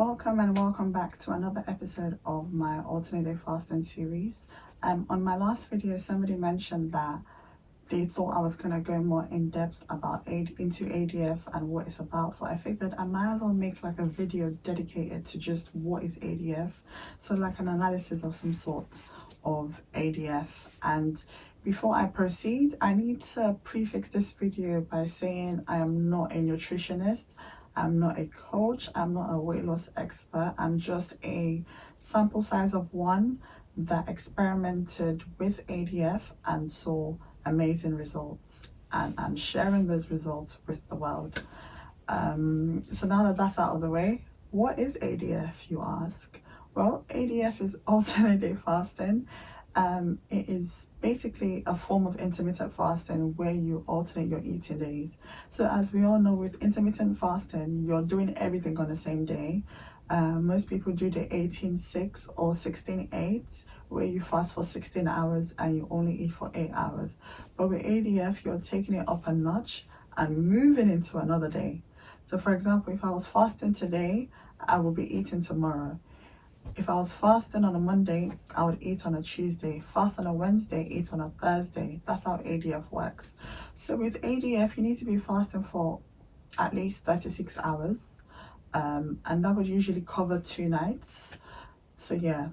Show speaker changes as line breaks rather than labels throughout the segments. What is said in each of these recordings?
Welcome and welcome back to another episode of my alternate day fasting series. On my last video, somebody mentioned that they thought I was gonna go more in depth about into ADF and what it's about. So I figured I might as well make like a video dedicated to just what is ADF. So like an analysis of some sort of ADF. And before I proceed, I need to prefix this video by saying I am not a nutritionist. I'm not a coach, I'm not a weight loss expert, I'm just a sample size of one that experimented with ADF and saw amazing results, and I'm sharing those results with the world. So now that that's out of the way, what is ADF, you ask? Well, ADF is alternate day fasting. It is basically a form of intermittent fasting where you alternate your eating days. So as we all know, with intermittent fasting, you're doing everything on the same day. Most people do the 18-6 or 16-8, where you fast for 16 hours and you only eat for 8 hours. But with ADF, you're taking it up a notch and moving into another day. So for example, if I was fasting today, I will be eating tomorrow. If I was fasting on a Monday, I would eat on a Tuesday. Fast on a Wednesday, eat on a Thursday. That's how ADF works. So with ADF, you need to be fasting for at least 36 hours. And that would usually cover 2 nights. So yeah,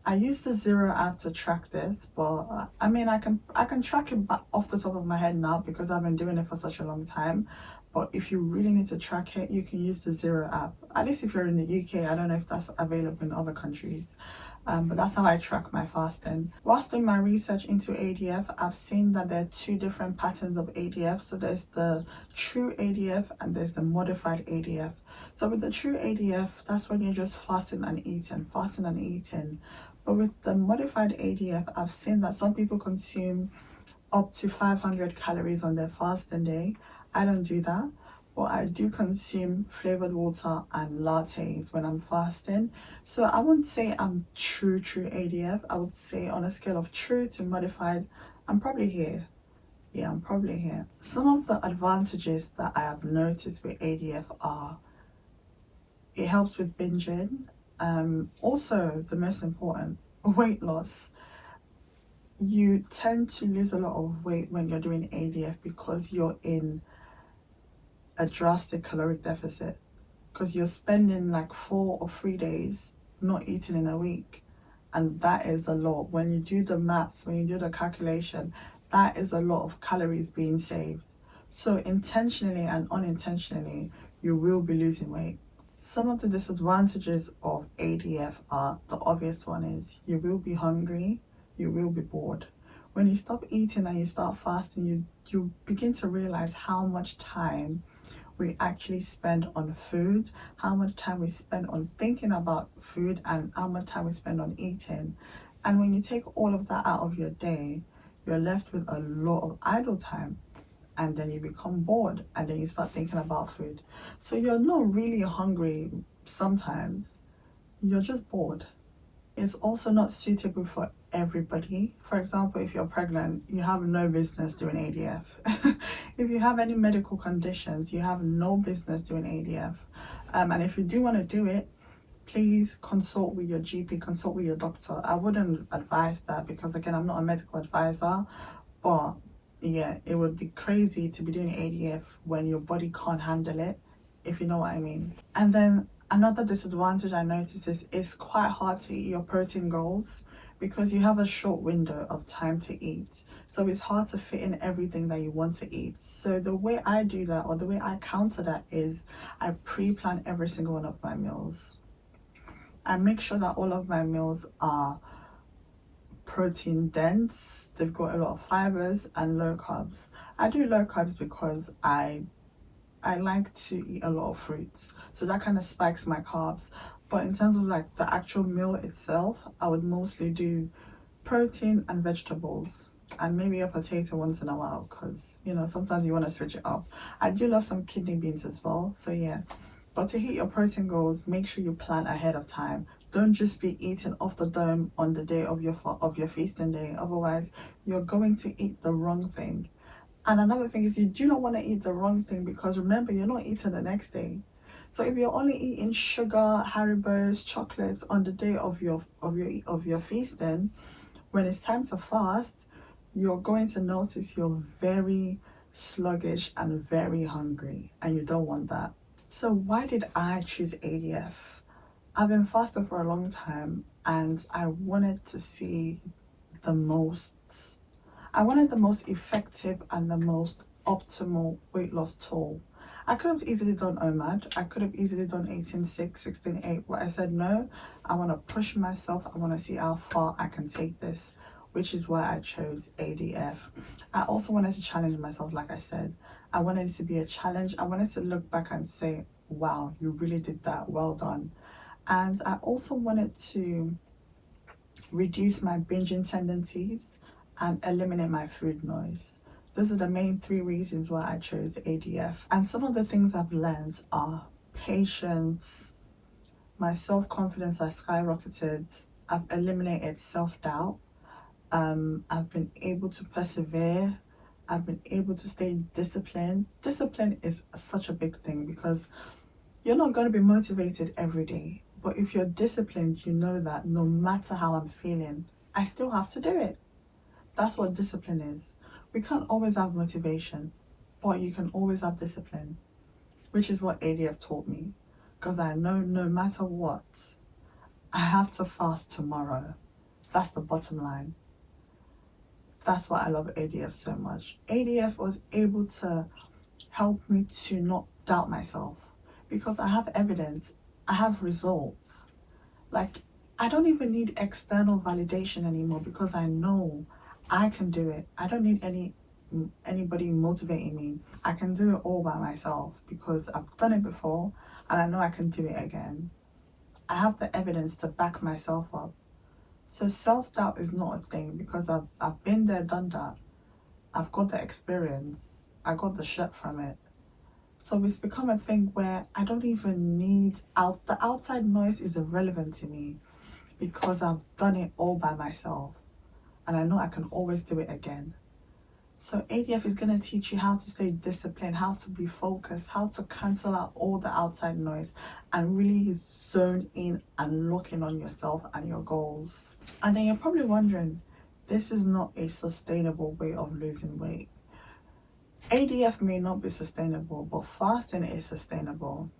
I use the Zero app to track this, but I mean, I can track it back off the top of my head now because I've been doing it for such a long time. But if you really need to track it, you can use the Zero app. At least if you're in the UK, I don't know if that's available in other countries. But that's how I track my fasting. Whilst doing my research into ADF, I've seen that there are 2 different patterns of ADF. So there's the true ADF and there's the modified ADF. So with the true ADF, that's when you're just fasting and eating. But with the modified ADF, I've seen that some people consume up to 500 calories on their fasting day. I don't do that, but I do consume flavored water and lattes when I'm fasting. So I wouldn't say I'm true ADF. I would say on a scale of true to modified, I'm probably here. Yeah, I'm probably here. Some of the advantages that I have noticed with ADF are it helps with binging. Also, the most important, weight loss. You tend to lose a lot of weight when you're doing ADF because you're in a drastic caloric deficit, because you're spending like 4 or 3 days not eating in a week, and that is a lot. When you do the maths, when you do the calculation, that is a lot of calories being saved. So intentionally and unintentionally, you will be losing weight. Some of the disadvantages of ADF are, the obvious one is you will be hungry, you will be bored. When you stop eating and you start fasting, you begin to realize how much time we actually spend on food, how much time we spend on thinking about food, and how much time we spend on eating. And when you take all of that out of your day, you're left with a lot of idle time. And then you become bored and then you start thinking about food. So you're not really hungry sometimes, you're just bored. It's also not suitable for everybody. For example, if you're pregnant, you have no business doing ADF. If you have any medical conditions, you have no business doing ADF. And if you do want to do it, please consult with your GP, consult with your doctor. I wouldn't advise that because, again, I'm not a medical advisor, but yeah, it would be crazy to be doing ADF when your body can't handle it, if you know what I mean. And then another disadvantage I noticed is it's quite hard to eat your protein goals because you have a short window of time to eat. So it's hard to fit in everything that you want to eat. So the way I do that, or the way I counter that, is I pre-plan every single one of my meals. I make sure that all of my meals are protein dense, they've got a lot of fibers and low carbs. I do low carbs because I like to eat a lot of fruits, so that kind of spikes my carbs. But in terms of like the actual meal itself, I would mostly do protein and vegetables and maybe a potato once in a while, because you know, sometimes you want to switch it up. I do love some kidney beans as well, so yeah. But to hit your protein goals, make sure you plan ahead of time. Don't just be eating off the dome on the day of your feasting day. Otherwise, you're going to eat the wrong thing. And another thing is, you do not want to eat the wrong thing because remember, you're not eating the next day. So if you're only eating sugar, Haribo's, chocolates on the day of your feasting, when it's time to fast, you're going to notice you're very sluggish and very hungry, and you don't want that. So why did I choose ADF? I've been fasting for a long time, and I wanted the most effective and the most optimal weight loss tool. I could have easily done OMAD. I could have easily done 18-6, 16-8, but I said no, I want to push myself. I want to see how far I can take this, which is why I chose ADF. I also wanted to challenge myself, like I said. I wanted it to be a challenge. I wanted to look back and say, wow, you really did that. Well done. And I also wanted to reduce my binging tendencies and eliminate my food noise. Those are the main three reasons why I chose ADF. And some of the things I've learned are patience, my self-confidence has skyrocketed, I've eliminated self-doubt, I've been able to persevere, I've been able to stay disciplined. Discipline is such a big thing because you're not going to be motivated every day. But if you're disciplined, you know that no matter how I'm feeling, I still have to do it. That's what discipline is. We can't always have motivation, but you can always have discipline, which is what ADF taught me. Because I know no matter what, I have to fast tomorrow. That's the bottom line. That's why I love ADF so much. ADF was able to help me to not doubt myself because I have evidence, I have results. Like, I don't even need external validation anymore because I know I can do it. I don't need anybody motivating me. I can do it all by myself because I've done it before and I know I can do it again. I have the evidence to back myself up. So self-doubt is not a thing because I've been there, done that. I've got the experience. I got the shit from it. So it's become a thing where I don't even need the outside noise is irrelevant to me because I've done it all by myself and I know I can always do it again. So ADF is going to teach you how to stay disciplined, how to be focused, how to cancel out all the outside noise and really zone in and lock in on yourself and your goals. And then you're probably wondering, this is not a sustainable way of losing weight. ADF may not be sustainable, but fasting is sustainable.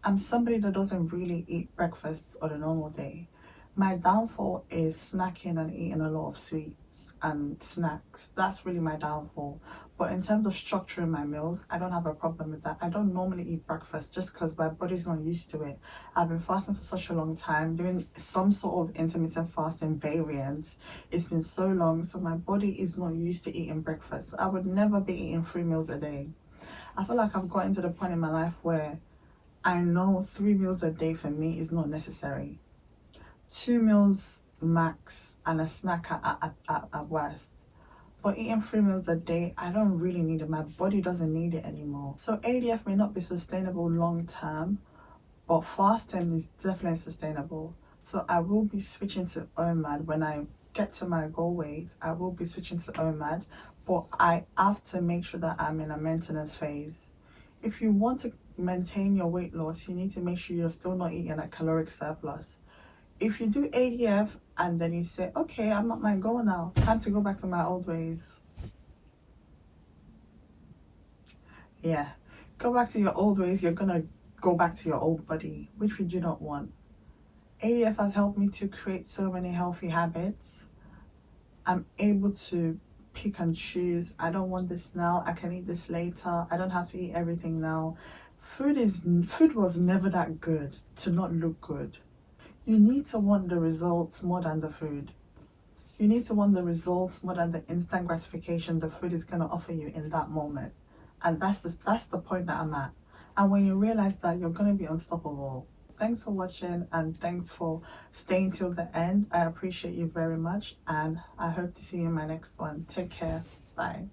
I'm somebody that doesn't really eat breakfast on a normal day. My downfall is snacking and eating a lot of sweets and snacks. That's really my downfall. But in terms of structuring my meals, I don't have a problem with that. I don't normally eat breakfast just because my body's not used to it. I've been fasting for such a long time, doing some sort of intermittent fasting variants. It's been so long, so my body is not used to eating breakfast. So I would never be eating 3 meals a day. I feel like I've gotten to the point in my life where I know 3 meals a day for me is not necessary. 2 meals max and a snack at worst. But eating 3 meals a day, I don't really need it. My body doesn't need it anymore. So ADF may not be sustainable long term, but fasting is definitely sustainable. So I will be switching to OMAD when I get to my goal weight. I will be switching to OMAD, but I have to make sure that I'm in a maintenance phase. If you want to maintain your weight loss, you need to make sure you're still not eating a caloric surplus. If you do ADF and then you say, okay, I'm at my goal now, time to go back to my old ways. Yeah, go back to your old ways, you're gonna go back to your old body, which we do not want. ADF has helped me to create so many healthy habits. I'm able to pick and choose. I don't want this now, I can eat this later. I don't have to eat everything now. Food was never that good to not look good. You need to want the results more than the food. You need to want the results more than the instant gratification the food is going to offer you in that moment. And that's the point that I'm at. And when you realize that, you're going to be unstoppable. Thanks for watching and thanks for staying till the end. I appreciate you very much and I hope to see you in my next one. Take care. Bye.